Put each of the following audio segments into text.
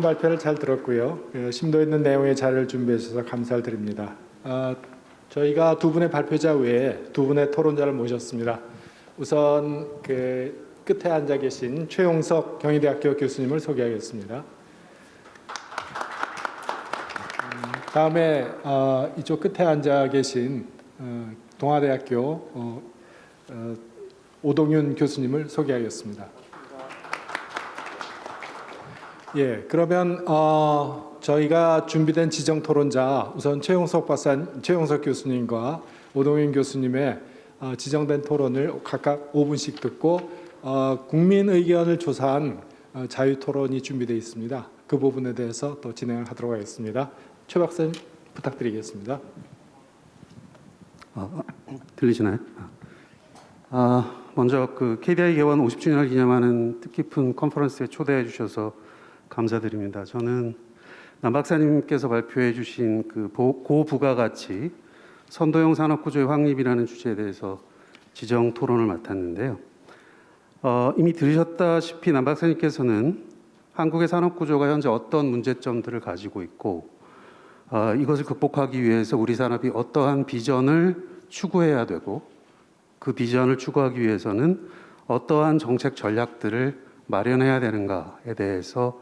토론 발표를 잘 들었고요. 심도 있는 내용의 자료를 준비해 주셔서 감사를 드립니다. 저희가 두 분의 발표자 외에 두 분의 토론자를 모셨습니다. 우선 끝에 앉아 계신 최용석 경희대학교 교수님을 소개하겠습니다. 다음에 이쪽 끝에 앉아 계신 동아대학교 오동윤 교수님을 소개하겠습니다. 예, 그러면 저희가 준비된 지정 토론자 우선 최용석 교수님과 오동윤 교수님의 지정된 토론을 각각 5분씩 듣고 국민 의견을 조사한 자유 토론이 준비되어 있습니다. 그 부분에 대해서 또 진행을 하도록 하겠습니다. 최 박사님 부탁드리겠습니다. 들리시나요? 먼저 KDI 개원 50주년을 기념하는 뜻깊은 컨퍼런스에 초대해 주셔서 감사드립니다. 저는 남 박사님께서 발표해 주신 고부가가치 선도형 산업구조의 확립이라는 주제에 대해서 지정 토론을 맡았는데요. 이미 들으셨다시피 남 박사님께서는 한국의 산업구조가 현재 어떤 문제점들을 가지고 있고 이것을 극복하기 위해서 우리 산업이 어떠한 비전을 추구해야 되고 그 비전을 추구하기 위해서는 어떠한 정책 전략들을 마련해야 되는가에 대해서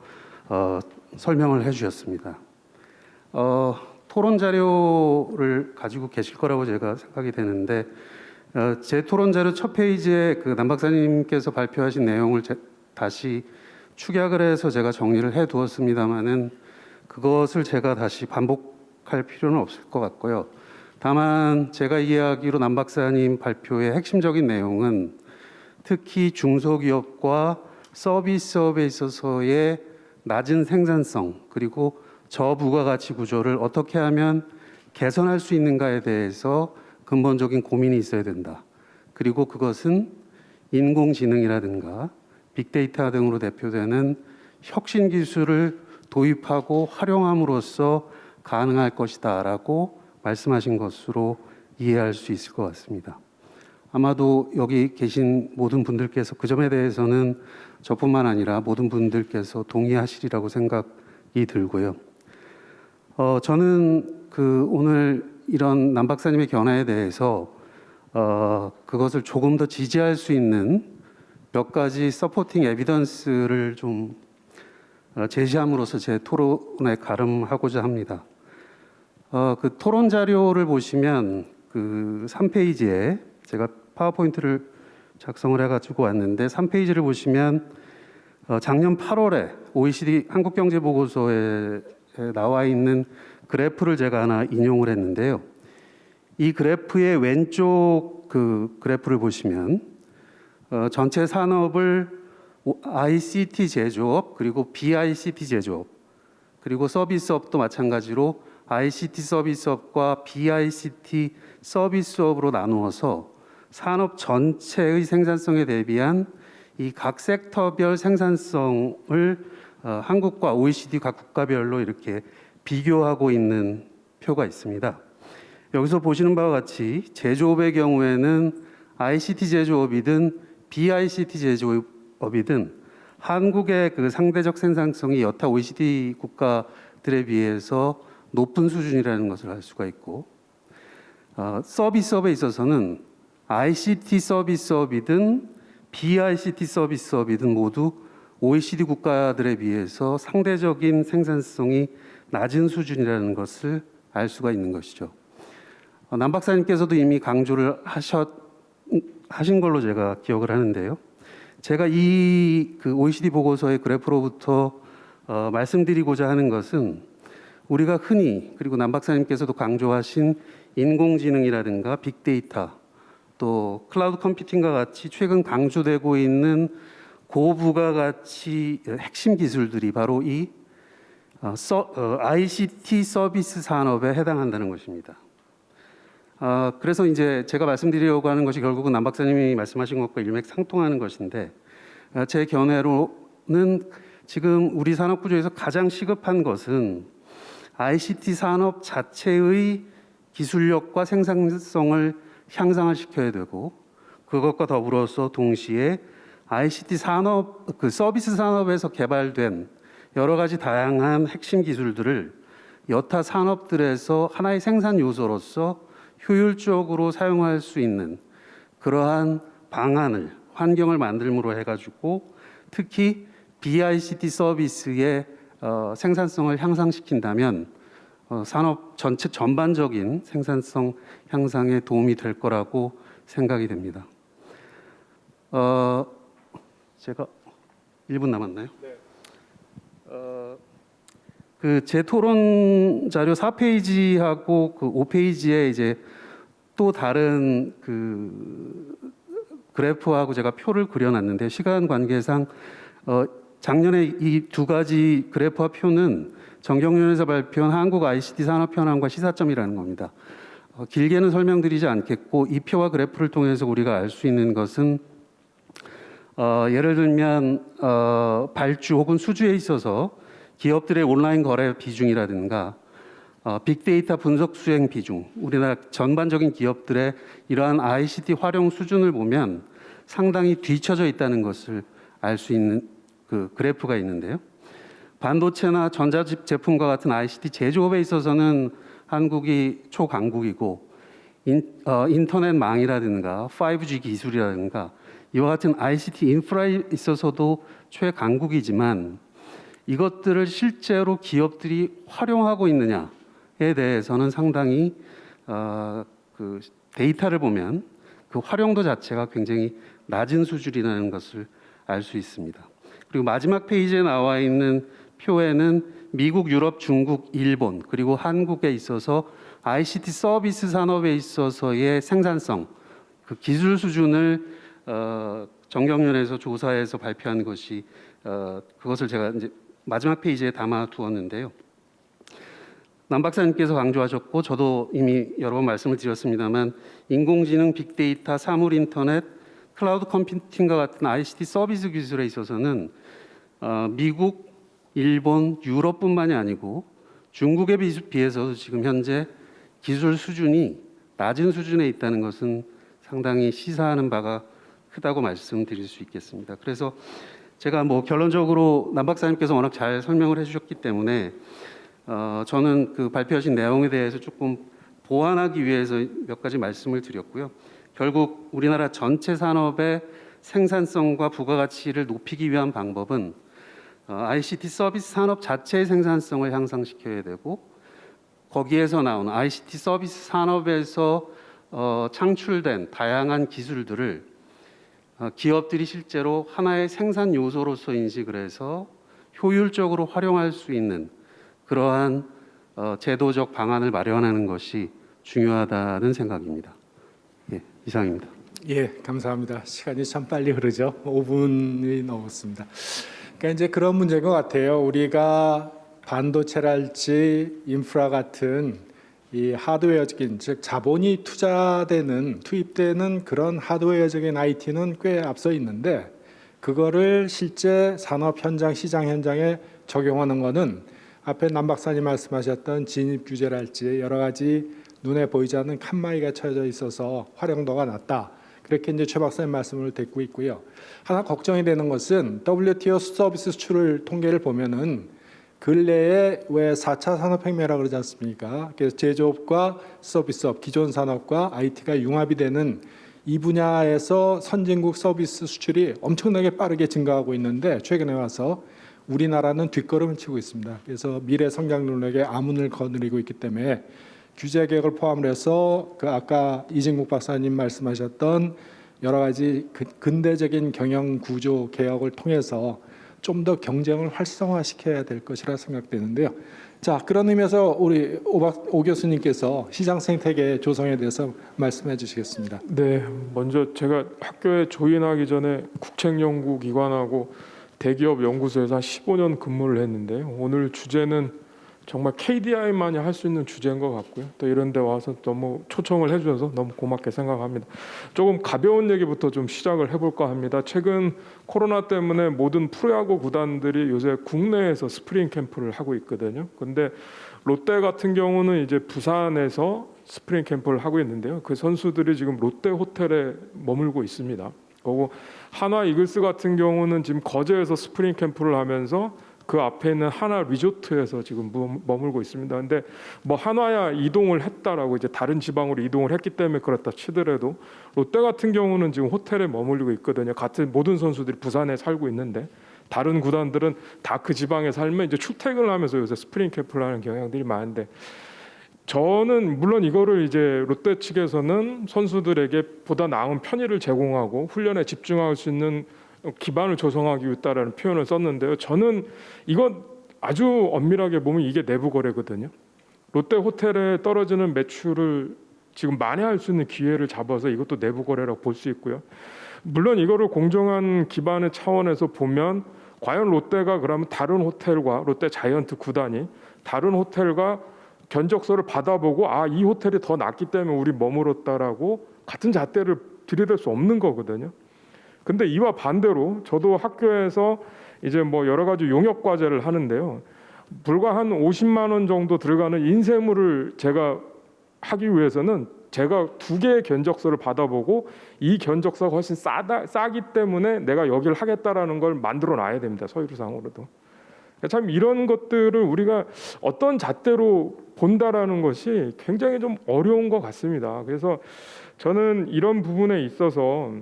설명을 해주셨습니다. 토론 자료를 가지고 계실 거라고 제가 생각이 되는데 제 토론 자료 첫 페이지에 남 박사님께서 발표하신 내용을 다시 축약을 해서 제가 정리를 해두었습니다만은 그것을 제가 다시 반복할 필요는 없을 것 같고요. 다만 제가 이해하기로 남 박사님 발표의 핵심적인 내용은 특히 중소기업과 서비스업에 있어서의 낮은 생산성 그리고 저부가가치 구조를 어떻게 하면 개선할 수 있는가에 대해서 근본적인 고민이 있어야 된다. 그리고 그것은 인공지능이라든가 빅데이터 등으로 대표되는 혁신 기술을 도입하고 활용함으로써 가능할 것이다 라고 말씀하신 것으로 이해할 수 있을 것 같습니다. 아마도 여기 계신 모든 분들께서 그 점에 대해서는 저뿐만 아니라 모든 분들께서 동의하시리라고 생각이 들고요. 저는 오늘 이런 남 박사님의 견해에 대해서 그것을 조금 더 지지할 수 있는 몇 가지 서포팅 에비던스를 좀 제시함으로써 제 토론에 가름하고자 합니다. 토론 자료를 보시면 3페이지에 제가 파워포인트를 작성을 해가지고 왔는데 3페이지를 보시면 작년 8월에 OECD 한국경제보고서에 나와 있는 그래프를 제가 하나 인용을 했는데요. 이 그래프의 왼쪽 그래프를 보시면 전체 산업을 ICT 제조업 그리고 BICT 제조업 그리고 서비스업도 마찬가지로 ICT 서비스업과 BICT 서비스업으로 나누어서 산업 전체의 생산성에 대비한 이 각 섹터별 생산성을 한국과 OECD 각 국가별로 이렇게 비교하고 있는 표가 있습니다. 여기서 보시는 바와 같이 제조업의 경우에는 ICT 제조업이든 BICT 제조업이든 한국의 상대적 생산성이 여타 OECD 국가들에 비해서 높은 수준이라는 것을 알 수가 있고 서비스업에 있어서는 ICT 서비스업이든 BICT 서비스업이든 모두 OECD 국가들에 비해서 상대적인 생산성이 낮은 수준이라는 것을 알 수가 있는 것이죠. 남 박사님께서도 이미 강조를 하신 걸로 제가 기억을 하는데요. 제가 이 OECD 보고서의 그래프로부터 말씀드리고자 하는 것은 우리가 흔히 그리고 남 박사님께서도 강조하신 인공지능이라든가 빅데이터 또 클라우드 컴퓨팅과 같이 최근 강조되고 있는 고부가가치 핵심 기술들이 바로 이 ICT 서비스 산업에 해당한다는 것입니다. 그래서 이제 제가 말씀드리려고 하는 것이 결국은 남 박사님이 말씀하신 것과 일맥상통하는 것인데 제 견해로는 지금 우리 산업 구조에서 가장 시급한 것은 ICT 산업 자체의 기술력과 생산성을 향상을 시켜야 되고 그것과 더불어서 동시에 ICT 산업, 서비스 산업에서 개발된 여러 가지 다양한 핵심 기술들을 여타 산업들에서 하나의 생산 요소로서 효율적으로 사용할 수 있는 그러한 방안을 환경을 만들므로 해가지고 특히 BICT 서비스의 생산성을 향상시킨다면 산업 전체 전반적인 생산성 향상에 도움이 될 거라고 생각이 됩니다. 제가 1분 남았나요? 네. 그 제 토론 자료 4페이지하고 그 5페이지에 이제 또 다른 그 그래프하고 제가 표를 그려놨는데 시간 관계상 작년에 이 두 가지 그래프와 표는 정경련에서 발표한 한국 ICT 산업 현황과 시사점이라는 겁니다. 길게는 설명드리지 않겠고 이 표와 그래프를 통해서 우리가 알 수 있는 것은 예를 들면 발주 혹은 수주에 있어서 기업들의 온라인 거래 비중이라든가 빅데이터 분석 수행 비중, 우리나라 전반적인 기업들의 이러한 ICT 활용 수준을 보면 상당히 뒤처져 있다는 것을 알 수 있는 그 그래프가 있는데요. 반도체나 전자집 제품과 같은 ICT 제조업에 있어서는 한국이 초강국이고 인터넷망이라든가 5G 기술이라든가 이와 같은 ICT 인프라에 있어서도 최강국이지만 이것들을 실제로 기업들이 활용하고 있느냐에 대해서는 상당히 그 데이터를 보면 그 활용도 자체가 굉장히 낮은 수준이라는 것을 알 수 있습니다. 그리고 마지막 페이지에 나와 있는 표에는 미국, 유럽, 중국, 일본 그리고 한국에 있어서 ICT 서비스 산업에 있어서의 생산성, 그 기술 수준을 정경련에서 조사해서 발표한 것이 그것을 제가 이제 마지막 페이지에 담아 두었는데요. 남 박사님께서 강조하셨고 저도 이미 여러 번 말씀을 드렸습니다만 인공지능, 빅데이터, 사물 인터넷, 클라우드 컴퓨팅과 같은 ICT 서비스 기술에 있어서는 미국, 일본, 유럽뿐만이 아니고 중국에 비해서도 지금 현재 기술 수준이 낮은 수준에 있다는 것은 상당히 시사하는 바가 크다고 말씀드릴 수 있겠습니다. 그래서 제가 뭐 결론적으로 남 박사님께서 워낙 잘 설명을 해주셨기 때문에 저는 그 발표하신 내용에 대해서 조금 보완하기 위해서 몇 가지 말씀을 드렸고요. 결국 우리나라 전체 산업의 생산성과 부가가치를 높이기 위한 방법은 ICT 서비스 산업 자체의 생산성을 향상시켜야 되고 거기에서 나오는 ICT 서비스 산업에서 창출된 다양한 기술들을 기업들이 실제로 하나의 생산 요소로서 인식을 해서 효율적으로 활용할 수 있는 그러한 제도적 방안을 마련하는 것이 중요하다는 생각입니다. 예, 이상입니다. 예, 감사합니다. 시간이 참 빨리 흐르죠. 5분이 넘었습니다. 그러니까 이제 그런 문제인 것 같아요. 우리가 반도체랄지 인프라 같은 이 하드웨어적인 즉 자본이 투입되는 그런 하드웨어적인 IT는 꽤 앞서 있는데 그거를 실제 산업 현장, 시장 현장에 적용하는 거는 앞에 남 박사님 말씀하셨던 진입 규제랄지 여러 가지 눈에 보이지 않는 칸막이가 쳐져 있어서 활용도가 낮다. 그렇게 이제 최 박사님 말씀을 듣고 있고요. 하나 걱정이 되는 것은 WTO 서비스 수출 통계를 보면은 근래에 왜 4차 산업혁명이라고 그러지 않습니까? 그래서 제조업과 서비스업, 기존 산업과 IT가 융합이 되는 이 분야에서 선진국 서비스 수출이 엄청나게 빠르게 증가하고 있는데 최근에 와서 우리나라는 뒷걸음을 치고 있습니다. 그래서 미래 성장 능력에 암문을 거느리고 있기 때문에 규제 개혁을 포함을 해서 그 아까 이진국 박사님 말씀하셨던 여러 가지 근대적인 경영 구조 개혁을 통해서 좀 더 경쟁을 활성화시켜야 될 것이라 생각되는데요. 자, 그런 의미에서 우리 오 교수님께서 시장 생태계 조성에 대해서 말씀해 주시겠습니다. 네, 먼저 제가 학교에 조인하기 전에 국책연구기관하고 대기업 연구소에서 한 15년 근무를 했는데요. 오늘 주제는 정말 KDI만이 할 수 있는 주제인 것 같고요. 또 이런 데 와서 너무 초청을 해주셔서 너무 고맙게 생각합니다. 조금 가벼운 얘기부터 좀 시작을 해볼까 합니다. 최근 코로나 때문에 모든 프로야구 구단들이 요새 국내에서 스프링 캠프를 하고 있거든요. 근데 롯데 같은 경우는 이제 부산에서 스프링 캠프를 하고 있는데요. 그 선수들이 지금 롯데 호텔에 머물고 있습니다. 그리고 한화 이글스 같은 경우는 지금 거제에서 스프링 캠프를 하면서 그 앞에 있는 하나 리조트에서 지금 머물고 있습니다. 근데 뭐 한화야 이동을 했다라고 이제 다른 지방으로 이동을 했기 때문에 그렇다 치더라도 롯데 같은 경우는 지금 호텔에 머물고 있거든요. 같은 모든 선수들이 부산에 살고 있는데 다른 구단들은 다 그 지방에 살면 이제 출퇴근을 하면서 요새 스프링 캠프를 하는 경향들이 많은데 저는 물론 이거를 이제 롯데 측에서는 선수들에게 보다 나은 편의를 제공하고 훈련에 집중할 수 있는 기반을 조성하기 위해서라는 표현을 썼는데요. 저는 이건 아주 엄밀하게 보면 이게 내부 거래거든요. 롯데 호텔에 떨어지는 매출을 지금 만회할 수 있는 기회를 잡아서 이것도 내부 거래라고 볼 수 있고요. 물론 이거를 공정한 기반의 차원에서 보면 과연 롯데가 그러면 다른 호텔과 롯데 자이언트 구단이 다른 호텔과 견적서를 받아보고 이 호텔이 더 낫기 때문에 우리 머물었다라고 같은 잣대를 들이댈 수 없는 거거든요. 근데 이와 반대로 저도 학교에서 이제 뭐 여러 가지 용역 과제를 하는데요. 불과 한 50만 원 정도 들어가는 인쇄물을 제가 하기 위해서는 제가 2개의 견적서를 받아보고 이 견적서가 훨씬 싸기 때문에 내가 여기를 하겠다라는 걸 만들어 놔야 됩니다. 서류상으로도. 참 이런 것들을 우리가 어떤 잣대로 본다라는 것이 굉장히 좀 어려운 것 같습니다. 그래서 저는 이런 부분에 있어서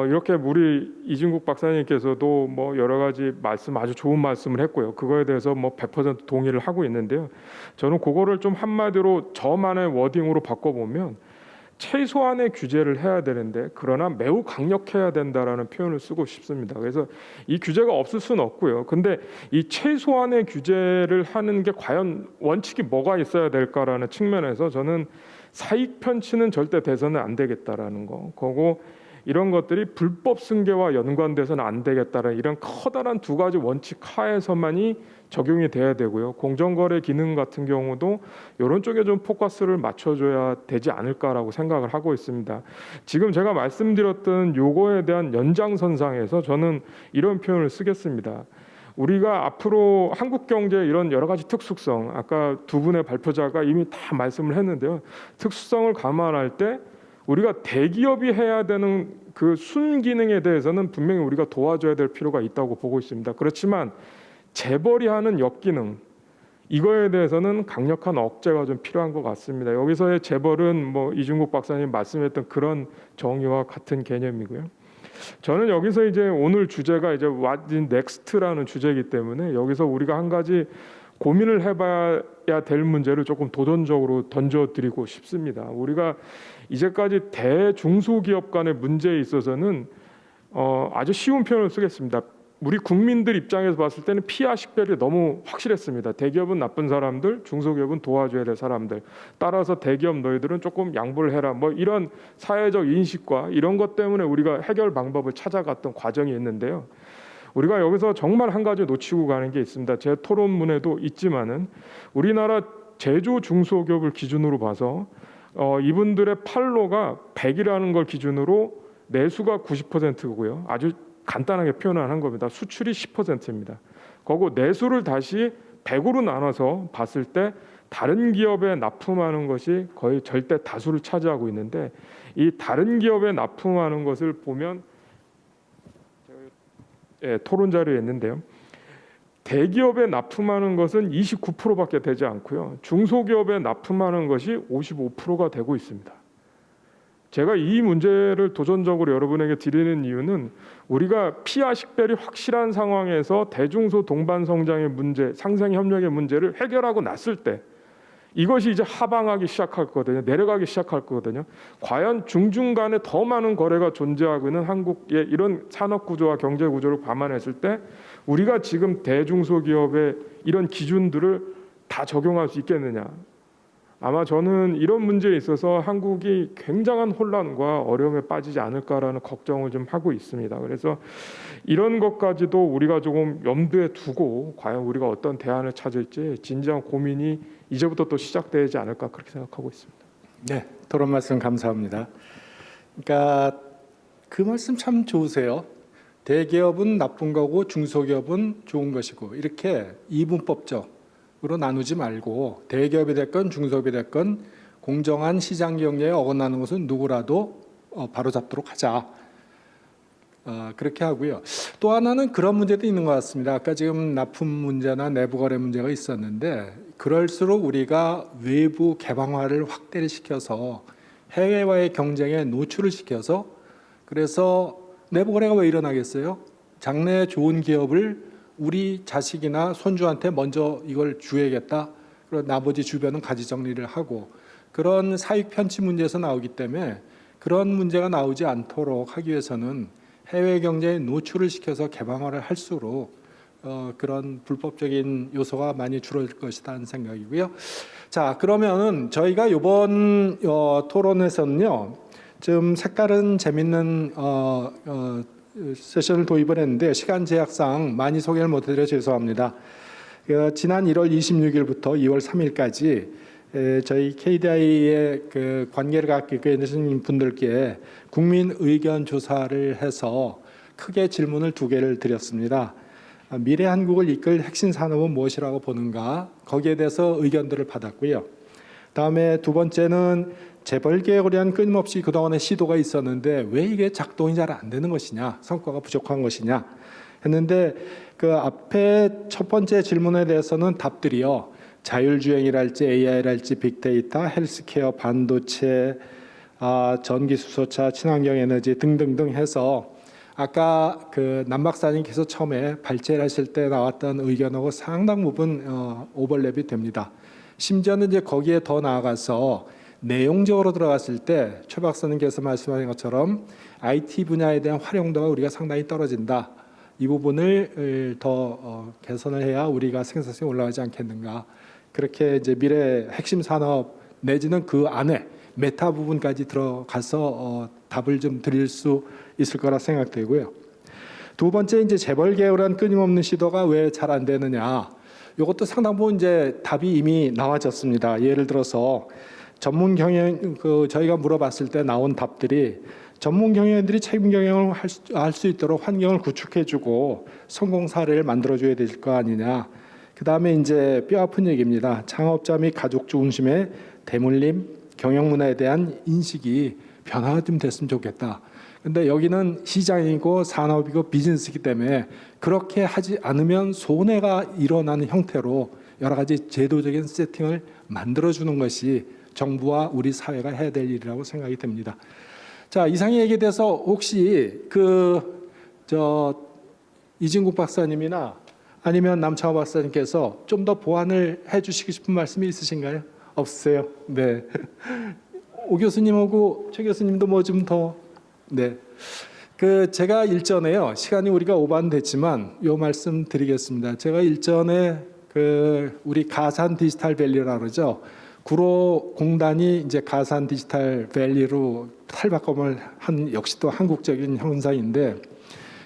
이렇게 우리 이진국 박사님께서도 뭐 여러 가지 아주 좋은 말씀을 했고요. 그거에 대해서 뭐 100% 동의를 하고 있는데요. 저는 그거를 좀 한마디로 저만의 워딩으로 바꿔보면 최소한의 규제를 해야 되는데 그러나 매우 강력해야 된다라는 표현을 쓰고 싶습니다. 그래서 이 규제가 없을 수는 없고요. 근데 이 최소한의 규제를 하는 게 과연 원칙이 뭐가 있어야 될까라는 측면에서 저는 사익 편취는 절대 돼서는 안 되겠다라는 거. 그리고 이런 것들이 불법 승계와 연관돼서는 안 되겠다라는 이런 커다란 2가지 원칙 하에서만이 적용이 돼야 되고요. 공정거래 기능 같은 경우도 이런 쪽에 좀 포커스를 맞춰줘야 되지 않을까라고 생각을 하고 있습니다. 지금 제가 말씀드렸던 요거에 대한 연장선상에서 저는 이런 표현을 쓰겠습니다. 우리가 앞으로 한국 경제의 이런 여러 가지 특수성, 아까 2분의 발표자가 이미 다 말씀을 했는데요. 특수성을 감안할 때 우리가 대기업이 해야 되는 그 순기능에 대해서는 분명히 우리가 도와줘야 될 필요가 있다고 보고 있습니다. 그렇지만 재벌이 하는 역기능 이거에 대해서는 강력한 억제가 좀 필요한 것 같습니다. 여기서의 재벌은 뭐 이중국 박사님 말씀했던 그런 정의와 같은 개념이고요. 저는 여기서 이제 오늘 주제가 이제 What is Next라는 주제이기 때문에 여기서 우리가 한 가지 고민을 해봐야 될 문제를 조금 도전적으로 던져드리고 싶습니다. 우리가 이제까지 대중소기업 간의 문제에 있어서는 아주 쉬운 표현을 쓰겠습니다. 우리 국민들 입장에서 봤을 때는 피하 식별이 너무 확실했습니다. 대기업은 나쁜 사람들, 중소기업은 도와줘야 될 사람들. 따라서 대기업 너희들은 조금 양보를 해라. 뭐 이런 사회적 인식과 이런 것 때문에 우리가 해결 방법을 찾아갔던 과정이 있는데요. 우리가 여기서 정말 한 가지 놓치고 가는 게 있습니다. 제 토론문에도 있지만은 우리나라 제조 중소기업을 기준으로 봐서 이분들의 판로가 100이라는 걸 기준으로 내수가 90%고요. 아주 간단하게 표현한 겁니다. 수출이 10%입니다. 그리고 내수를 다시 100으로 나눠서 봤을 때 다른 기업에 납품하는 것이 거의 절대 다수를 차지하고 있는데 이 다른 기업에 납품하는 것을 보면 토론 자료에 있는데요. 대기업에 납품하는 것은 29%밖에 되지 않고요. 중소기업에 납품하는 것이 55%가 되고 있습니다. 제가 이 문제를 도전적으로 여러분에게 드리는 이유는 우리가 피하 식별이 확실한 상황에서 대중소 동반 성장의 문제, 상생 협력의 문제를 해결하고 났을 때 이것이 이제 하방하기 시작할 거거든요. 내려가기 시작할 거거든요. 과연 중중 간에 더 많은 거래가 존재하고 있는 한국의 이런 산업 구조와 경제 구조를 감안했을 때 우리가 지금 대중소기업의 이런 기준들을 다 적용할 수 있겠느냐. 아마 저는 이런 문제에 있어서 한국이 굉장한 혼란과 어려움에 빠지지 않을까라는 걱정을 좀 하고 있습니다. 그래서 이런 것까지도 우리가 조금 염두에 두고 과연 우리가 어떤 대안을 찾을지 진지한 고민이 이제부터 또 시작되지 않을까 그렇게 생각하고 있습니다. 네, 토론 말씀 감사합니다. 그러니까 그 말씀 참 좋으세요. 대기업은 나쁜 거고 중소기업은 좋은 것이고 이렇게 이분법적으로 나누지 말고 대기업이 됐건 중소기업이 됐건 공정한 시장 경제에 어긋나는 것은 누구라도 바로잡도록 하자. 그렇게 하고요. 또 하나는 그런 문제도 있는 것 같습니다. 아까 지금 납품 문제나 내부 거래 문제가 있었는데 그럴수록 우리가 외부 개방화를 확대를 시켜서 해외와의 경쟁에 노출을 시켜서 그래서 내부 거래가 왜 일어나겠어요? 장래 좋은 기업을 우리 자식이나 손주한테 먼저 이걸 줘야겠다. 그리고 나머지 주변은 가지 정리를 하고 그런 사익 편취 문제에서 나오기 때문에 그런 문제가 나오지 않도록 하기 위해서는 해외 경제에 노출을 시켜서 개방화를 할수록 그런 불법적인 요소가 많이 줄어들 것이다 하는 생각이고요. 자, 그러면은 저희가 이번 토론에서는요, 좀 색다른 재밌는 세션을 도입을 했는데 시간 제약상 많이 소개를 못해드려 죄송합니다. 지난 1월 26일부터 2월 3일까지 저희 KDI의 그 관계를 갖고 계신 분들께 국민 의견 조사를 해서 크게 질문을 2개를 드렸습니다. 미래 한국을 이끌 핵심 산업은 무엇이라고 보는가? 거기에 대해서 의견들을 받았고요. 다음에 2번째는 재벌 개혁을 위한 끊임없이 그동안의 시도가 있었는데 왜 이게 작동이 잘 안 되는 것이냐? 성과가 부족한 것이냐? 했는데 그 앞에 첫 번째 질문에 대해서는 답들이요. 자율주행이랄지 AI랄지 빅데이터, 헬스케어, 반도체, 전기수소차, 친환경 에너지 등등등 해서 아까 그 남 박사님께서 처음에 발제를 하실 때 나왔던 의견하고 상당 부분 오버랩이 됩니다. 심지어는 이제 거기에 더 나아가서 내용적으로 들어갔을 때 최 박사님께서 말씀하신 것처럼 IT 분야에 대한 활용도가 우리가 상당히 떨어진다. 이 부분을 더 개선을 해야 우리가 생산성이 올라가지 않겠는가. 그렇게 이제 미래 핵심 산업 내지는 그 안에 메타 부분까지 들어가서 답을 좀 드릴 수 있을 거라 생각되고요. 2번째 이제 재벌 개혁한 끊임없는 시도가 왜 잘 안 되느냐. 이것도 상당 부분 이제 답이 이미 나와졌습니다. 예를 들어서 전문 경영 저희가 물어봤을 때 나온 답들이 전문 경영인들이 책임 경영을 할 수 있도록 환경을 구축해주고 성공 사례를 만들어줘야 될 거 아니냐. 그 다음에 이제 뼈 아픈 얘기입니다. 창업자 및 가족 중심의 대물림 경영 문화에 대한 인식이 변화가 좀 됐으면 좋겠다. 근데 여기는 시장이고 산업이고 비즈니스이기 때문에 그렇게 하지 않으면 손해가 일어나는 형태로 여러 가지 제도적인 세팅을 만들어주는 것이 정부와 우리 사회가 해야 될 일이라고 생각이 됩니다. 자, 이상의 얘기에 대해서 혹시 이진국 박사님이나 아니면 남창호 박사님께서 좀 더 보완을 해주시고 싶은 말씀이 있으신가요? 없으세요? 네. 오 교수님하고 최 교수님도 뭐 좀 더. 네. 제가 일전에요. 시간이 우리가 오반됐지만 요 말씀 드리겠습니다. 제가 일전에 우리 가산 디지털 밸리라고 그러죠. 구로 공단이 이제 가산 디지털 밸리로 탈바꿈을 한 역시 또 한국적인 현상인데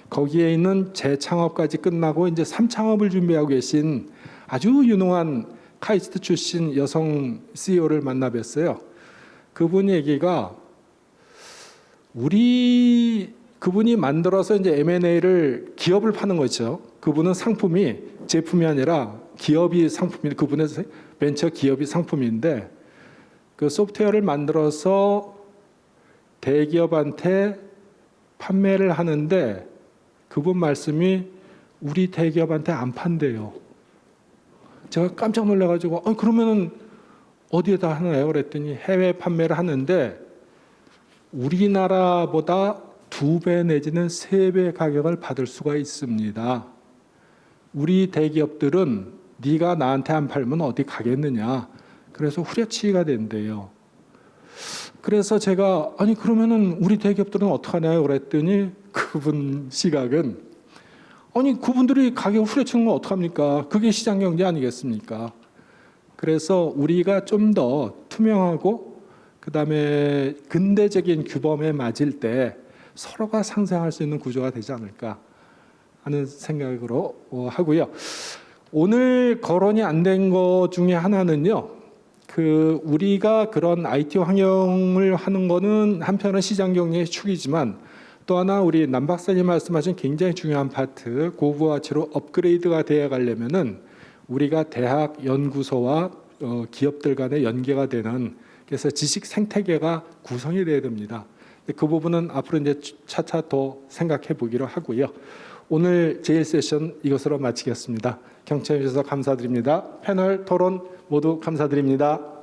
거기에 있는 재창업까지 끝나고 이제 3창업을 준비하고 계신 아주 유능한 카이스트 출신 여성 CEO를 만나 뵀어요. 그분 얘기가 그분이 만들어서 이제 M&A를 기업을 파는 거죠. 그분은 상품이 제품이 아니라 기업이 상품이 그분의 벤처 기업이 상품인데 그 소프트웨어를 만들어서 대기업한테 판매를 하는데 그분 말씀이 우리 대기업한테 안 판대요. 제가 깜짝 놀라가지고 그러면은 어디에다 하나요? 그랬더니 해외 판매를 하는데 우리나라보다 2배 내지는 3배 가격을 받을 수가 있습니다. 우리 대기업들은 네가 나한테 안 팔면 어디 가겠느냐. 그래서 후려치기가 된대요. 그래서 제가 그러면은 우리 대기업들은 어떡하냐고 그랬더니 그분 시각은 그분들이 가격 후려치는 건 어떡합니까? 그게 시장 경제 아니겠습니까? 그래서 우리가 좀 더 투명하고 그다음에 근대적인 규범에 맞을 때 서로가 상생할 수 있는 구조가 되지 않을까 하는 생각으로 하고요. 오늘 거론이 안 된 것 중에 하나는요. 우리가 그런 IT 환경을 하는 거는 한편은 시장 경제의 축이지만 또 하나 우리 남 박사님 말씀하신 굉장히 중요한 파트 고부가치로 업그레이드가 되어 가려면은 우리가 대학 연구소와 기업들 간의 연계가 되는 그래서 지식 생태계가 구성이 돼야 됩니다. 근데 그 부분은 앞으로 이제 차차 더 생각해 보기로 하고요. 오늘 제1세션 이것으로 마치겠습니다. 경청해 주셔서 감사드립니다. 패널 토론 모두 감사드립니다.